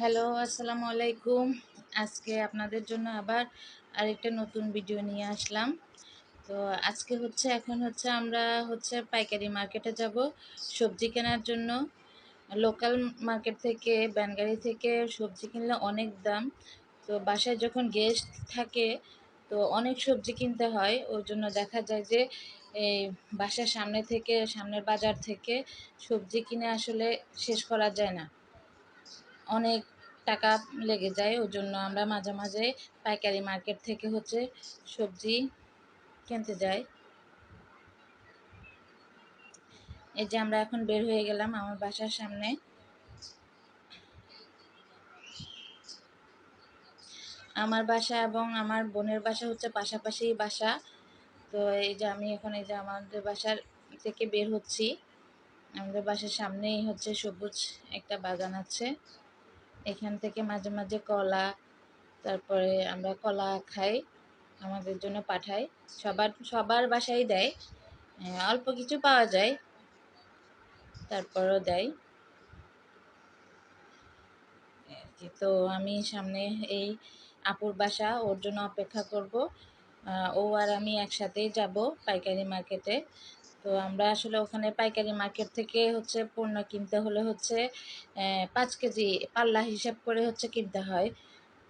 Hello, আসসালামু আলাইকুম। আজকে আপনাদের জন্য আবার আরেকটা নতুন ভিডিও নিয়ে আসলাম। তো আজকে এখন আমরা পাইকারি মার্কেটে যাব সবজি কেনার জন্য। লোকাল মার্কেট থেকে ভ্যানগাড়ি থেকে সবজি কিনলে অনেক দাম। তো বাসায় যখন গেস্ট থাকে তো অনেক সবজি কিনতে হয়। ওই জন্য দেখা যায় যে এই বাসার সামনের বাজার থেকে সবজি কিনে আসলে শেষ করা যায় না। অনেক টাকা লেগে যায়। ওজন্য আমরা মাঝে, মাঝে পাইকারি মার্কেট থেকে সবজি কিনতে যাই। এই যে আমরা এখন বের হয়ে গেলাম আমার বাসার সামনে। আমার বাসা এবং আমার বোনের বাসা পাশাপাশিই বাসা। তো এই যে আমি এখন এই যে আমাদের বাসার থেকে বের হচ্ছি। আমাদের বাসার সামনেই সবুজ একটা বাগান আছে। এখান থেকে মাঝে, মাঝে কলা, তারপরে আমরা কলা খাই, আমাদের জন্য পাঠায়। সবার বাসায় দেয়। অল্প কিছু পাওয়া যায়, তারপরও দেয় আরকি। তো আমি সামনে এই আপুর বাসা, ওর জন্য অপেক্ষা করব। ও আর আমি একসাথেই যাব পাইকারি মার্কেটে। তো আমরা আসলে ওখানে পাইকারি মার্কেট থেকে পণ্য কিনতে হলে ৫ কেজি পাল্লা হিসাব করে কিনতে হয়।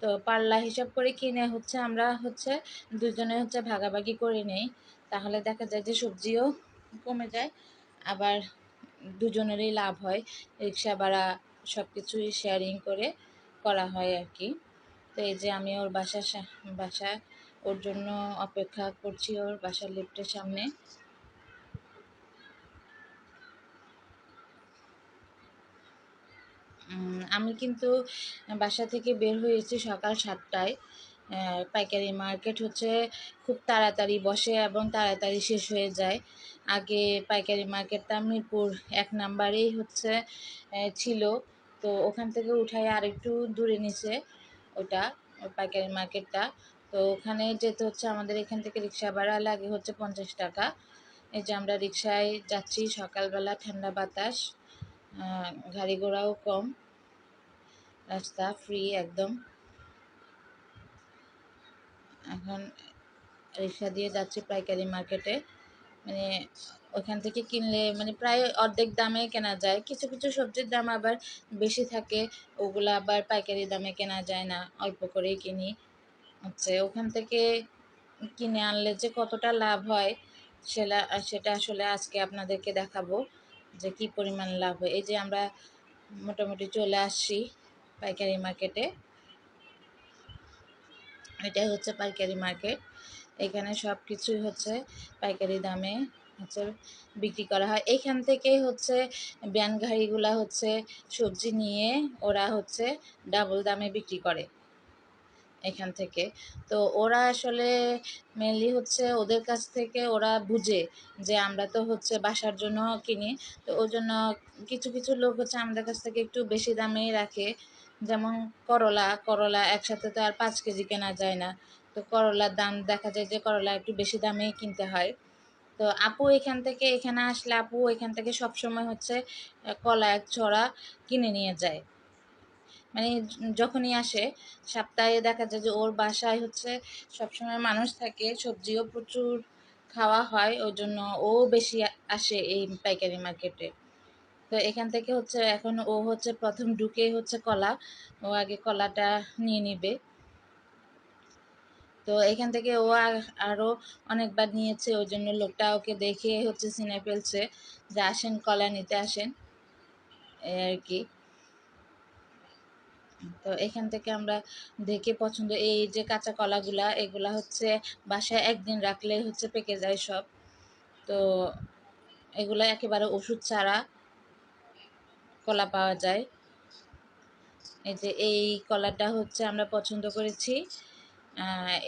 তো পাল্লা হিসাব করে কিনে আমরা দুজনে ভাগাভাগি করে নেই। তাহলে দেখা যায় যে সবজিও কমে যায়, আবার দুজনেরই লাভ হয়। রিক্সা ভাড়া সবকিছুই শেয়ারিং করে করা হয় আরকি। তো এই যে আমি ওর বাসায় ওর জন্য অপেক্ষা করছি, ওর বাসার লিফটের সামনে। আমি কিন্তু বাসা থেকে বের হয়েছি সকাল ৭টায়। পাইকারি মার্কেট খুব তাড়াতাড়ি বসে এবং তাড়াতাড়ি শেষ হয়ে যায়। আগে পাইকারি মার্কেটটা মিরপুর ১ নাম্বারেই ছিল। তো ওখান থেকে উঠায় আরেকটু দূরে নিচে ওটা, ওই পাইকারি মার্কেটটা। তো ওখানে যেতে আমাদের এখান থেকে রিক্সা ভাড়া লাগে ৫০ টাকা। এই যে আমরা রিক্সায় যাচ্ছি, সকালবেলা ঠান্ডা বাতাস, গাড়ি ঘোড়াও কম, রাস্তা ফ্রি একদম। এখন রিক্সা দিয়ে যাচ্ছি পাইকারি মার্কেটে। মানে ওখান থেকে কিনলে প্রায় অর্ধেক দামে কেনা যায়। কিছু, কিছু সবজির দাম আবার বেশি থাকে, ওগুলা আবার পাইকারি দামে কেনা যায় না, অল্প করেই কিনি। ওখান থেকে কিনে আনলে যে কতটা লাভ হয় সেটা আসলে আজকে আপনাদেরকে দেখাবো যে কি পরিমাণ লাভ হয়। এই যে আমরা মোটামুটি চলে আসছি পাইকারি মার্কেটে। এটাই পাইকারি মার্কেট। এখানে সব কিছুই পাইকারি দামে হচ্ছে বিক্রি করা হয়। এইখান থেকেই ভ্যান গাড়িগুলা সবজি নিয়ে ওরা ডাবল দামে বিক্রি করে এখান থেকে। তো ওরা আসলে মেইনলি ওদের কাছ থেকে ওরা বুঝে যে আমরা তো বাসার জন্য কিনি। তো ওজন্য কিছু, কিছু লোক আমাদের কাছ থেকে একটু বেশি দামেই রাখে। যেমন করলা একসাথে তো আর ৫ কেজি কেনা যায় না। তো করলার দাম দেখা যায় যে করলা একটু বেশি দামেই কিনতে হয়। তো আপু এখানে আসলে আপু এখান থেকে সবসময় কলা ১ ছড়া কিনে নিয়ে যায়। মানে যখনই আসে, সপ্তাহে দেখা যায় যে ওর বাসায় সবসময় মানুষ থাকে, সবজিও প্রচুর খাওয়া হয়, ওই জন্য ও বেশি আসে এই পাইকারি মার্কেটে। তো এখান থেকে এখন ও ১ম ঢুকেই কলা, ও আগে কলাটা নিয়ে নিবে। তো এখান থেকে ও আরও অনেকবার নিয়েছে, ওই জন্য লোকটা ওকে দেখে চিনে ফেলছে যে আসেন কলা নিতে আসেন, এই আর কি। তো এখান থেকে আমরা দেখে পছন্দ, এই যে কাঁচা কলাগুলা, এগুলা বাসায় একদিন রাখলে পেকে যায় সব। তো এগুলা একেবারে ওষুধ ছাড়া কলা পাওয়া যায়। এই যে এই কলাটা আমরা পছন্দ করেছি।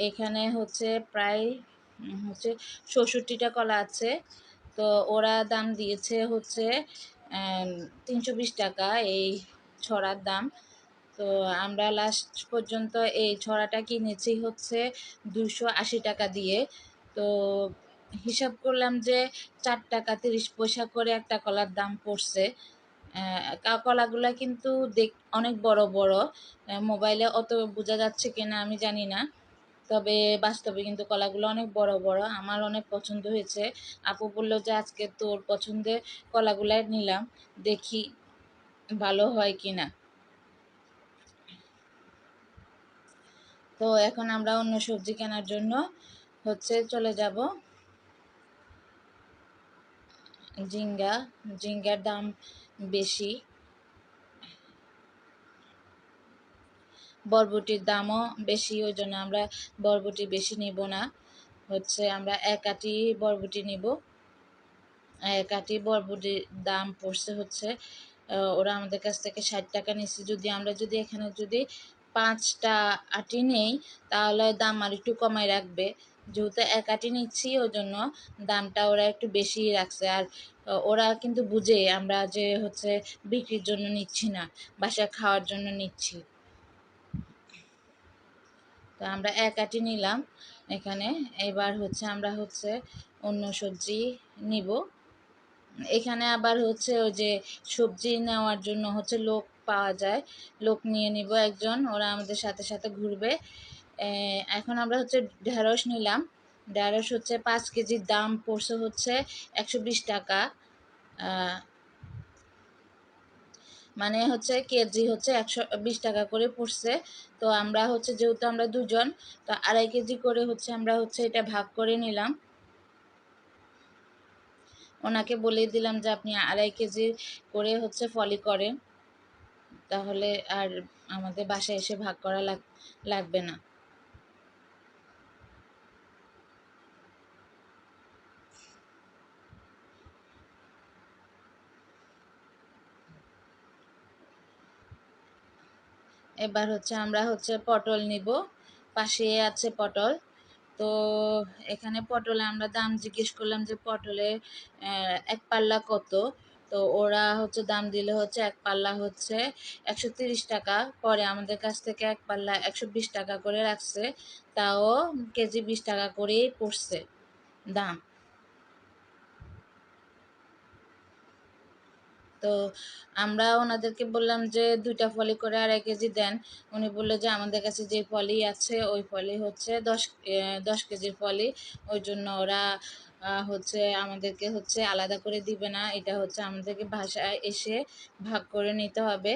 এখানে প্রায় ৬৪টা কলা আছে। তো ওরা দাম দিয়েছে ৩২০ টাকা এই ছড়ার দাম। তো আমরা লাস্ট পর্যন্ত এই ছড়াটা কিনেছি ২৮০ টাকা দিয়ে। তো হিসাব করলাম যে ৪ টাকা ৩০ পয়সা করে একটা কলার দাম পড়ছে। কলাগুলা কিন্তু অনেক বড় বড়। মোবাইলে অত বোঝা যাচ্ছে কিনা আমি জানি না, তবে বাস্তবে কিন্তু কলাগুলো অনেক বড় বড়। আমার অনেক পছন্দ হয়েছে। আপু বলল যে আজকে তোর পছন্দের কলাগুলাই নিলাম, দেখি ভালো হয় কিনা। তো এখন আমরা অন্য সবজি কেনার জন্য চলে যাব। ঝিঙ্গা, ঝিঙ্গার দাম বেশি। বরবটির দামও বেশি, ওই জন্য আমরা বরবটি বেশি নিব না। আমরা এক আঁটি বরবটি নিব। এক আঁটি বরবটির দাম পড়ছে ওরা আমাদের কাছ থেকে 60 টাকা নিচ্ছে। যদি এখানে 5টা আঁটি নেই, তাহলে দাম আর একটু কমায় রাখবে। যেহেতু এক আঁটি নিচ্ছি, ওই জন্য দামটা ওরা একটু বেশি রাখছে। আর ওরা কিন্তু বুঝে আমরা যে বিক্রির জন্য নিচ্ছি না, বাসায় খাওয়ার জন্য নিচ্ছি। তো আমরা এক আঁটি নিলাম এখানে। এবার আমরা অন্য সবজি নিব। এখানে আবার ওই যে সবজি নেওয়ার জন্য লোক পাওয়া যায়, লোক নিয়ে নিব একজন, ওরা আমাদের সাথে সাথে ঘুরবে। এখন আমরা ঢেঁড়স নিলাম। ঢেঁড়স 5 কেজির দাম পড়ছে 120 টাকা। মানে কেজি 120 টাকা করে পড়ছে। তো আমরা যেহেতু আমরা দুজন, তো 2.5 কেজি করে আমরা এটা ভাগ করে নিলাম। ওনাকে বলে দিলাম যে আপনি 2.5 কেজি করে ফলি করেন, তাহলে আর আমাদের বাসায় এসে ভাগ করা লাগবে না। এবার আমরা পটল নিব। পাশে আছে পটল। তো এখানে পটলে আমরা দাম জিজ্ঞেস করলাম যে পটলের এক পাল্লা কত। তো ওরা দাম দিল এক পাল্লা 130 টাকা। পরে আমাদের কাছ থেকে এক পাল্লা 120 টাকা করে রাখছে। তাও কেজি 20 টাকা করেই পড়ছে দাম। তো আমরা ওনাদেরকে বললাম যে 2টা ফলি করে 2.5 কেজি দেন। উনি বলল যে আমাদের কাছে যে ফলি আছে ওই ফলি 10 কেজির ফলি, ওই জন্য ওরা আমাদেরকে আলাদা করে দিবে না। এটা আমাদেরকে বাসায় এসে ভাগ করে নিতে হবে।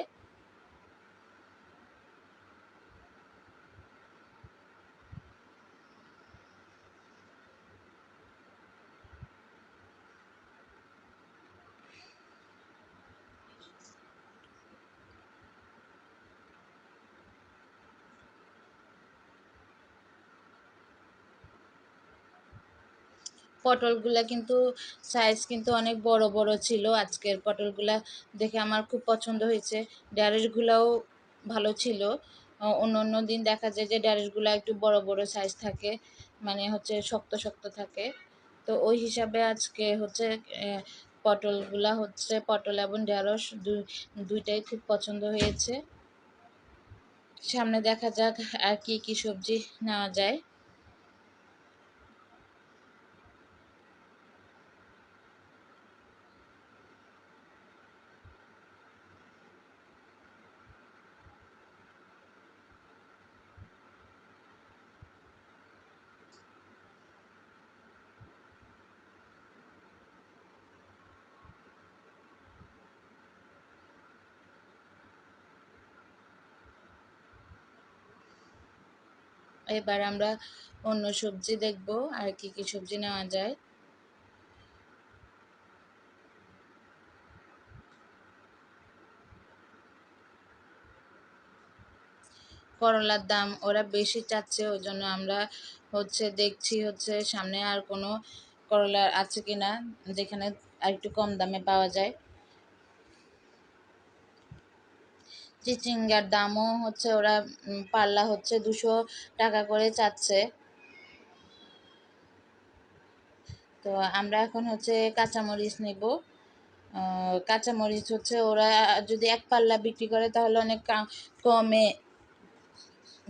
পটলগুলা কিন্তু সাইজ কিন্তু অনেক বড় বড় ছিল। আজকের পটলগুলা দেখে আমার খুব পছন্দ হয়েছে। ঢ্যাঁড়সগুলাও ভালো ছিল। অন্য অন্য দিন দেখা যায় যে ঢ্যাঁড়সগুলা একটু বড় বড় সাইজ থাকে, মানে শক্ত শক্ত থাকে। তো ওই হিসাবে আজকে পটলগুলা পটল এবং ঢ্যাঁড়স দুইটাই খুব পছন্দ হয়েছে। সামনে দেখা যাক আর কি কি সবজি নেওয়া যায়। এবার আমরা অন্য সবজি দেখব আর কি কি সবজি নেওয়া যায়। করলার দাম ওরা বেশি চাচ্ছে, ওই জন্য আমরা দেখছি সামনে আর কোনো করলা আছে কিনা যেখানে আর একটু কম দামে পাওয়া যায়। চিচিঙ্গার দামও ওরা পাল্লা 200 টাকা করে চাচ্ছে। তো আমরা এখন কাঁচামরিচ নিব। কাঁচামরিচ ওরা যদি এক পাল্লা বিক্রি করে তাহলে অনেক কমে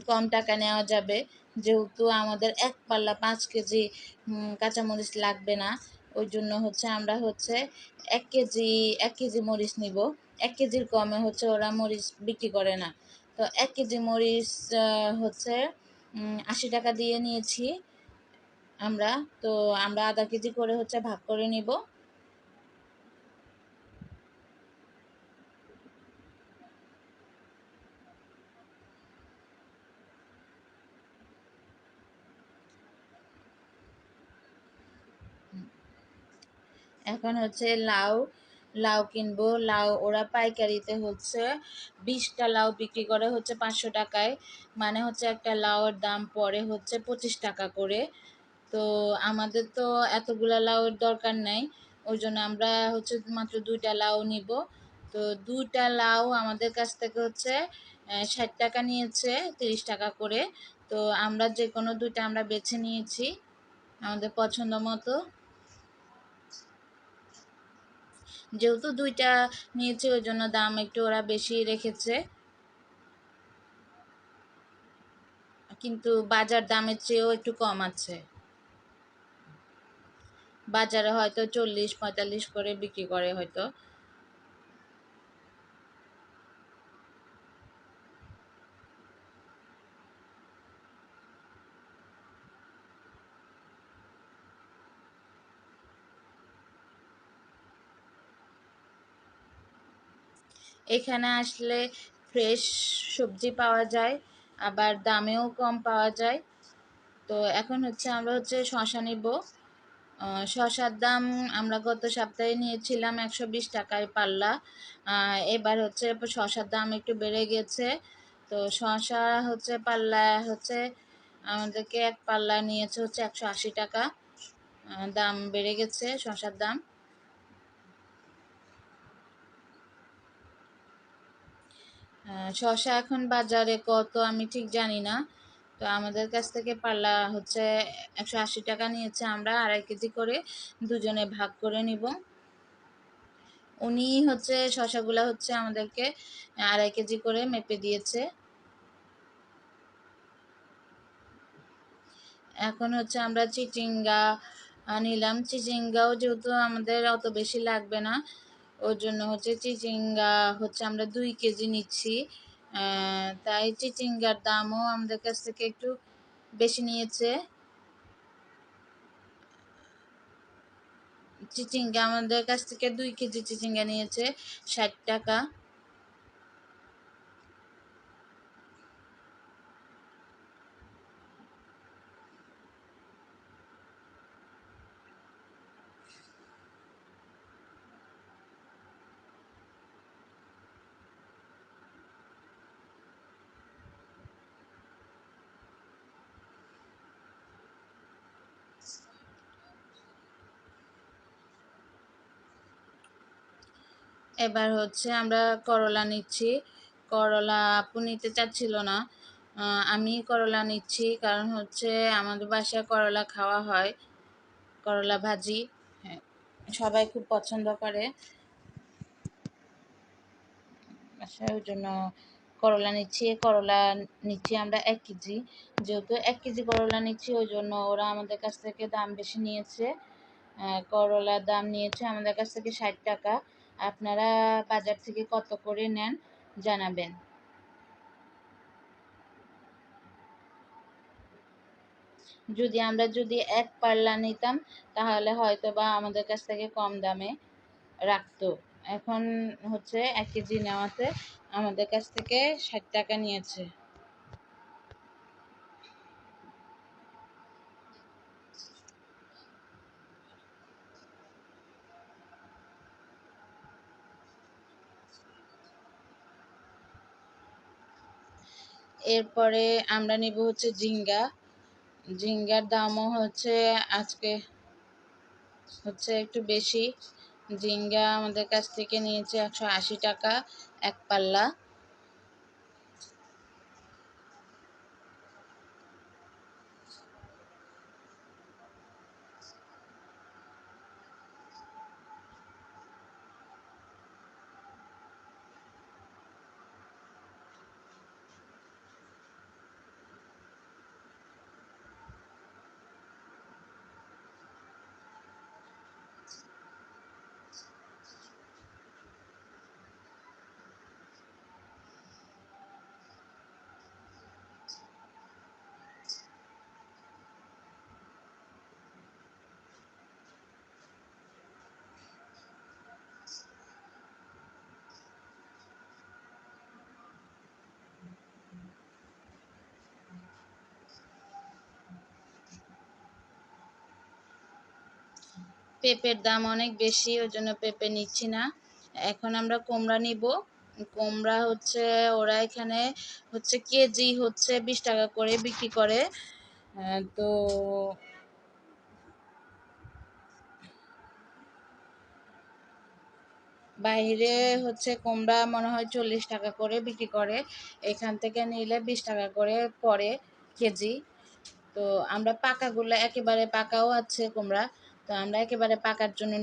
কম টাকা নেওয়া যাবে। যেহেতু আমাদের এক পাল্লা 5 কেজি কাঁচামরিচ লাগবে না, ওই জন্য আমরা 1 কেজি মরিচ নিব। 1 কেজির কমে হচ্ছে ওরা মরিচ বিক্রি করে না। তো 1 কেজি মরিচ হচ্ছে 80 টাকা দিয়ে নিয়েছি আমরা। তো আমরা আধা কেজি করে হচ্ছে ভাগ করে নিব। এখন হচ্ছে লাউ, লাউ কিনবো। লাউ ওরা পাইকারিতে হচ্ছে 20টা লাউ বিক্রি করে হচ্ছে 500 টাকায়। মানে হচ্ছে একটা লাউয়ের দাম পড়ে হচ্ছে 25 টাকা করে। তো আমাদের তো এতগুলা লাউয়ের দরকার নাই, ওই জন্য আমরা হচ্ছে মাত্র 2টা লাউ নিব। তো 2টা লাউ আমাদের কাছ থেকে হচ্ছে 60 টাকা নিয়েছে, 30 টাকা করে। তো আমরা যে কোনো 2টা আমরা বেছে নিয়েছি আমাদের পছন্দ মতো। যেহেতু 2টা নিয়েছি ওই জন্য দাম একটু ওরা বেশি রেখেছে, কিন্তু বাজার দামের চেয়েও একটু কম আছে। বাজারে হয়তো 40-45 করে বিক্রি করে হয়তো। এখানে আসলে ফ্রেশ সবজি পাওয়া যায়, আবার দামেও কম পাওয়া যায়। তো এখন হচ্ছে আমরা হচ্ছে শশা নিব। শশার দাম আমরা গত সপ্তাহে নিয়েছিলাম 120 টাকায় পাল্লা। এবার হচ্ছে শশার দাম একটু বেড়ে গেছে। তো শশা হচ্ছে পাল্লা হচ্ছে আমাদেরকে এক পাল্লা নিয়েছে হচ্ছে 180 টাকা। দাম বেড়ে গেছে শশার দাম। শসা এখন বাজারে কত আমি ঠিক জানি না। তো আমাদের কাছ থেকে পাল্লা হচ্ছে 180 টাকা নিয়েছে, আমরা 2.5 কেজি করে দুজনে ভাগ করে নিব। উনি হচ্ছে শসাগুলা হচ্ছে আমাদেরকে 2.5 কেজি করে মেপে দিয়েছে। এখন হচ্ছে আমরা চিচিঙ্গা নিলাম। চিচিঙ্গাও যেহেতু আমাদের অত বেশি লাগবে না, ওর জন্য হচ্ছে চিচিঙ্গা হচ্ছে আমরা 2 কেজি নিচ্ছি। তাই চিচিঙ্গার দামও আমাদের কাছ থেকে একটু বেশি নিয়েছে। চিচিঙ্গা আমাদের কাছ থেকে 2 কেজি চিচিঙ্গা নিয়েছে 60 টাকা। এবার হচ্ছে আমরা করলা নিচ্ছি। করলা আপু নিতে চাচ্ছিল না, আমি করলা নিচ্ছি কারণ হচ্ছে আমাদের বাসায় করলা খাওয়া হয়, করলা ভাজি। হ্যাঁ, সবাই খুব পছন্দ করে বাসায়, ওই জন্য করলা নিচ্ছি। করলা নিচ্ছি আমরা 1 কেজি। যেহেতু 1 কেজি করলা নিচ্ছি ওই জন্য ওরা আমাদের কাছ থেকে দাম বেশি নিয়েছে। করলার দাম নিয়েছে আমাদের কাছ থেকে 60 টাকা। আপনারা বাজার থেকে কত করে নেন জানাবেন। যদি এক পাল্লা নিতাম তাহলে হয়তো বা আমাদের কাছ থেকে কম দামে রাখতো। এখন হচ্ছে 1 কেজি নেওয়াতে আমাদের কাছ থেকে 60 টাকা নিয়েছে। এরপরে আমরা নিব হচ্ছে ঝিঙ্গা। ঝিঙ্গার দামও হচ্ছে আজকে হচ্ছে একটু বেশি। ঝিঙ্গা আমাদের কাছ থেকে নিয়েছে 180 টাকা এক পাল্লা। পেঁপের দাম অনেক বেশি, ওই জন্য পেঁপে নিচ্ছি না। এখন আমরা কুমড়া নিব। কুমড়া হচ্ছে ওরা এখানে হচ্ছে কেজি হচ্ছে 20 টাকা করে বিক্রি করে। তো বাইরে হচ্ছে কুমড়া মনে হয় 40 টাকা করে বিক্রি করে, এখান থেকে নিলে 20 টাকা করে পড়ে কেজি। তো আমরা পাকাগুলো, একেবারে পাকাও আছে কুমড়া, তো আমরা একেবারে পাকার জন্য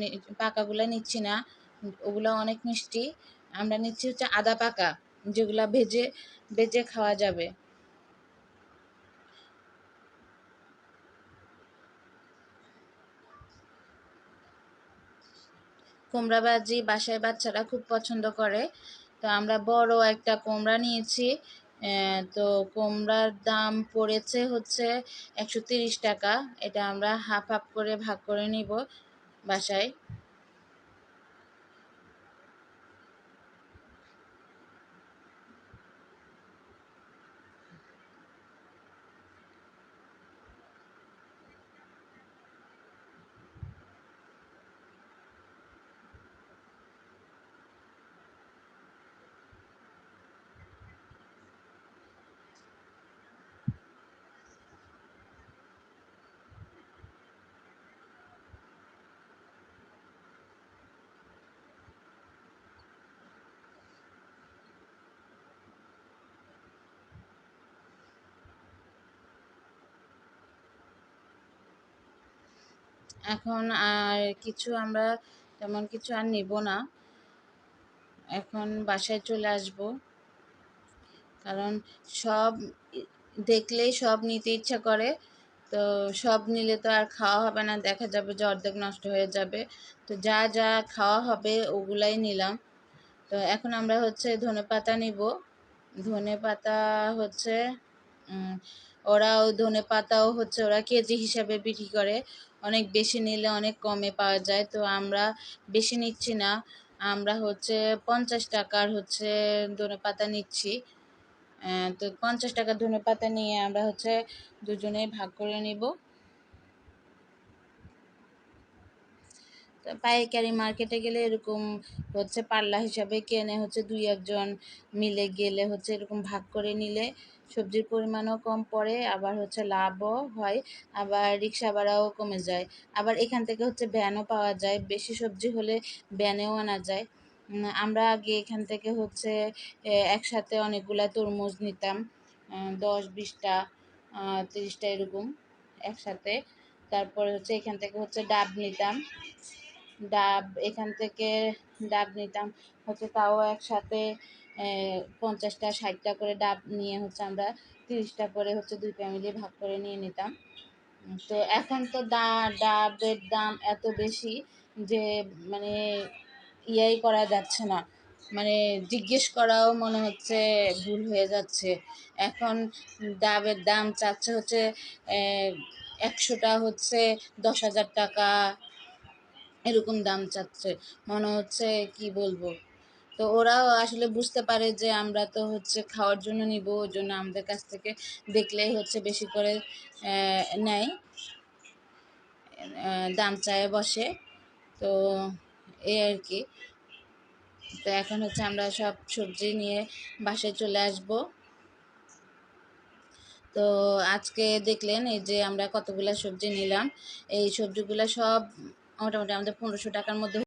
পাকাগুলো নিচ্ছি না, ওগুলো অনেক মিষ্টি। আমরা নিচ্ছি হচ্ছে আদা পাকা, যেগুলা ভেজে ভেজে খাওয়া যাবে। কুমড়া ভাজি বাসায় বাচ্চারা খুব পছন্দ করে, তো আমরা বড় একটা কুমড়া নিয়েছি। তো কুমড়ার দাম পড়েছে হচ্ছে 130 টাকা। এটা আমরা হাফ হাফ করে ভাগ করে নিব বাসায়। এখন আর কিছু আমরা তেমন কিছু আর নিব না, এখন বাসায় চলে আসব। কারণ সব দেখলেই সব নিতে ইচ্ছা করে, তো সব নিলে তো আর খাওয়া হবে না, দেখা যাবে যে অর্ধেক নষ্ট হয়ে যাবে। তো যা যা খাওয়া হবে ওগুলাই নিলাম। তো এখন আমরা হচ্ছে ধনেপাতা নিব। ধনেপাতা হচ্ছে ওরাও ধনেপাতাও হচ্ছে ওরা কেজি হিসাবে বিক্রি করে, অনেক বেশি নিলে অনেক কমে পাওয়া যায়। তো আমরা বেশি নিচ্ছি না, আমরা হচ্ছে 50 টাকার হচ্ছে ধনেপাতা নিচ্ছি। তো 50 টাকা ধনেপাতা নিয়ে আমরা হচ্ছে দুজনেই ভাগ করে নিব। পাইকারি মার্কেটে গেলে এরকম হচ্ছে পাল্লা হিসাবে কেনে, হচ্ছে দুই একজন মিলে গেলে হচ্ছে এরকম ভাগ করে নিলে সবজির পরিমাণও কম পড়ে, আবার হচ্ছে লাভও হয়, আবার রিক্সা ভাড়াও কমে যায়। আবার এখান থেকে হচ্ছে ভ্যানও পাওয়া যায়, বেশি সবজি হলে ভ্যানেও আনা যায়। আমরা আগে এখান থেকে হচ্ছে একসাথে অনেকগুলা তরমুজ নিতাম, 10 20টা 30টা এরকম একসাথে। তারপরে হচ্ছে এখান থেকে হচ্ছে ডাব নিতাম, ডাব এখান থেকে ডাব নিতাম হচ্ছে তাও একসাথে 50টা 60টা করে ডাব নিয়ে হচ্ছে আমরা 30টা করে হচ্ছে দুই ফ্যামিলি ভাগ করে নিয়ে নিতাম। তো এখন তো ডাবের দাম এত বেশি যে মানে ইয়াই করা যাচ্ছে না, মানে জিজ্ঞেস করাও মনে হচ্ছে ভুল হয়ে যাচ্ছে। এখন ডাবের দাম চাচ্ছে হচ্ছে 100টা হচ্ছে 10,000 টাকা, এরকম দাম চাচ্ছে। মনে হচ্ছে কি বলবো। তো ওরাও আসলে বুঝতে পারে যে আমরা তো হচ্ছে খাওয়ার জন্য নিব, ওই জন্য আমাদের কাছ থেকে দেখলেই হচ্ছে বেশি করে নেয়, দাম চায় বসে। তো এই আর কি। তো এখন হচ্ছে আমরা সব সবজি নিয়ে বাসায় চলে আসব। তো আজকে দেখলেন এই যে আমরা কতগুলা সবজি নিলাম, এই সবজিগুলা সব মোটামুটি আমাদের 1500 টাকার মধ্যে